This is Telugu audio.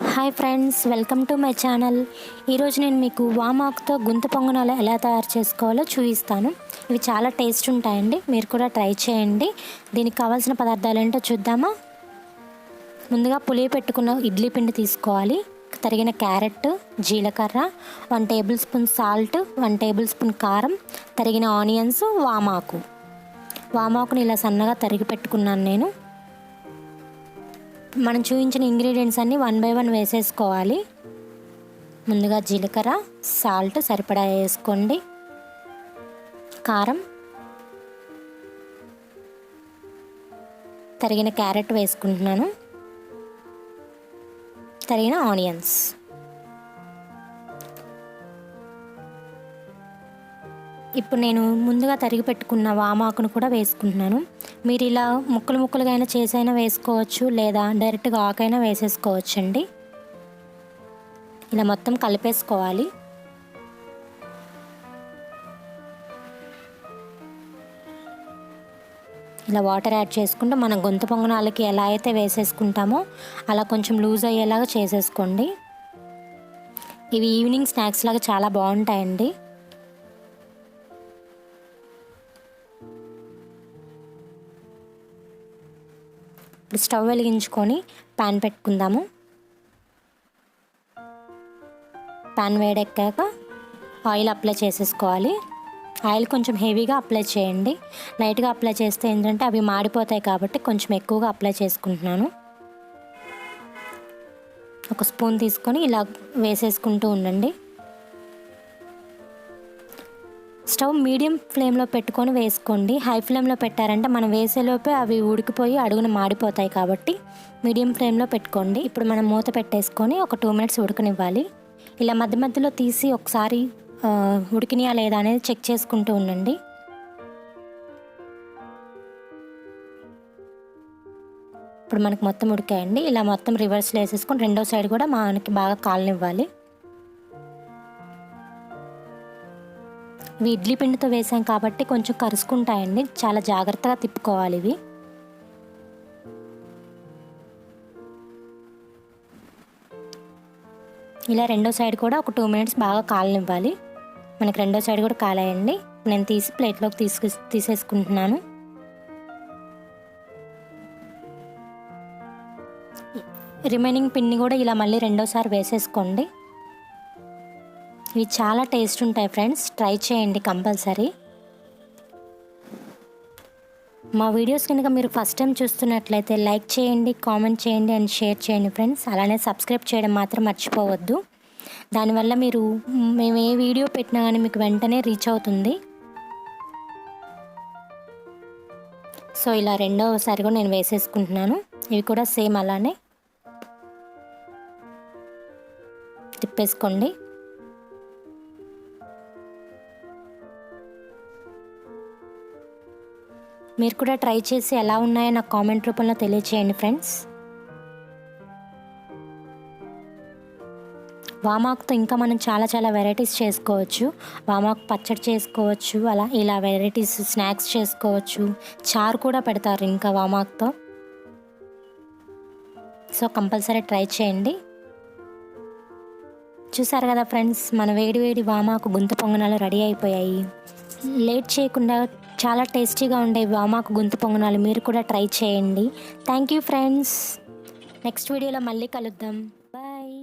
Hi friends, welcome to my channel. ఈరోజు నేను మీకు వామాకుతో గుంత పొంగనాలు ఎలా తయారు చేసుకోవాలో చూపిస్తాను. ఇవి చాలా టేస్ట్ ఉంటాయండి, మీరు కూడా ట్రై చేయండి. దీనికి కావాల్సిన పదార్థాలు ఏంటో చూద్దామా. ముందుగా పులియ పెట్టుకున్న ఇడ్లీ పిండి తీసుకోవాలి. తరిగిన క్యారెట్, జీలకర్ర, 1 table spoon salt, 1 table spoon కారం, తరిగిన ఆనియన్స్, వామాకుని ఇలా సన్నగా తరిగి పెట్టుకున్నాను నేను. మనం చూపించిన ఇంగ్రీడియంట్స్ అన్నీ 1 బై 1 వేసేసుకోవాలి. ముందుగా జీలకర్ర, సాల్ట్ సరిపడా వేసుకోండి, కారం, తరిగిన క్యారెట్ వేసుకుంటున్నాను, తరిగిన ఆనియన్స్. ఇప్పుడు నేను ముందుగా తరిగి పెట్టుకున్న వామాకును కూడా వేసుకుంటున్నాను. మీరు ఇలా ముక్కలు ముక్కలుగా అయినా చేసైనా వేసుకోవచ్చు, లేదా డైరెక్ట్గా ఆకైనా వేసేసుకోవచ్చు అండి. ఇలా మొత్తం కలిపేసుకోవాలి. ఇలా వాటర్ యాడ్ చేసుకుంటూ మనం గుంత పొంగనాలకి ఎలా అయితే వేసేసుకుంటామో అలా కొంచెం లూజ్ అయ్యేలాగా చేసేసుకోండి. ఇవి ఈవినింగ్ స్నాక్స్ లాగా చాలా బాగుంటాయండి. ఇప్పుడు స్టవ్ వెలిగించుకొని ప్యాన్ పెట్టుకుందాము. ప్యాన్ వేడెక్కాక ఆయిల్ అప్లై చేసేసుకోవాలి. ఆయిల్ కొంచెం హెవీగా అప్లై చేయండి. లైట్గా అప్లై చేస్తే ఏంటంటే అవి మాడిపోతాయి కాబట్టి కొంచెం ఎక్కువగా అప్లై చేసుకుంటున్నాను. ఒక స్పూన్ తీసుకొని ఇలా వేసేసుకుంటూ ఉండండి. స్టవ్ మీడియం ఫ్లేమ్లో పెట్టుకొని వేసుకోండి. హై ఫ్లేమ్లో పెట్టారంటే మనం వేసేలోపే అవి ఉడికిపోయి అడుగున మాడిపోతాయి కాబట్టి మీడియం ఫ్లేమ్లో పెట్టుకోండి. ఇప్పుడు మనం మూత పెట్టేసుకొని ఒక 2 మినిట్స్ ఉడకనివ్వాలి. ఇలా మధ్య మధ్యలో తీసి ఒకసారి ఉడికినాయా లేదా అనేది చెక్ చేసుకుంటూ ఉండండి. ఇప్పుడు మనకు మొత్తం ఉడికాయండి. ఇలా మొత్తం రివర్స్లో వేసేసుకొని రెండో సైడ్ కూడా మనకి బాగా కాలనివ్వాలి. ఇవి ఇడ్లీ పిండితో వేసాం కాబట్టి కొంచెం కరుసుకుంటాయండి, చాలా జాగ్రత్తగా తిప్పుకోవాలి ఇవి. ఇలా రెండో సైడ్ కూడా ఒక 2 మినిట్స్ బాగా కాలనివ్వాలి. మనకి రెండో సైడ్ కూడా కాలేయండి. నేను తీసి ప్లేట్లోకి తీసేసుకుంటున్నాను. రిమైనింగ్ పిండి కూడా ఇలా మళ్ళీ రెండోసారి వేసేసుకోండి. ఇవి చాలా టేస్ట్ ఉంటాయి ఫ్రెండ్స్, ట్రై చేయండి కంపల్సరీ. మా వీడియోస్ కనుక మీరు ఫస్ట్ టైం చూస్తున్నట్లయితే లైక్ చేయండి, కామెంట్ చేయండి అండ్ షేర్ చేయండి ఫ్రెండ్స్. అలానే సబ్స్క్రైబ్ చేయడం మాత్రం మర్చిపోవద్దు. దానివల్ల మేము ఏ వీడియో పెట్టినా కానీ మీకు వెంటనే రీచ్ అవుతుంది. సో ఇలా రెండోసారి కూడా నేను వేసేసుకుంటున్నాను. ఇవి కూడా సేమ్ అలానే తిప్పేసుకోండి. మీరు కూడా ట్రై చేసి ఎలా ఉన్నాయో నాకు కామెంట్ రూపంలో తెలియచేయండి ఫ్రెండ్స్. వామాకుతో ఇంకా మనం చాలా వెరైటీస్ చేసుకోవచ్చు. వామాకు పచ్చడి చేసుకోవచ్చు, ఇలా వెరైటీస్ స్నాక్స్ చేసుకోవచ్చు. చారు కూడా పెడతారు ఇంకా వామాకుతో. సో కంపల్సరీ ట్రై చేయండి. చూసారు కదా ఫ్రెండ్స్, మన వేడి వామాకు గుంత పొంగనాలు రెడీ అయిపోయాయి. లేట్ చేయకుండా చాలా టేస్టీగా ఉండే వామాకు గుంత పొంగనాలు మీరు కూడా ట్రై చేయండి. Thank you friends. నెక్స్ట్ వీడియోలో మళ్ళీ కలుద్దాం. బాయ్.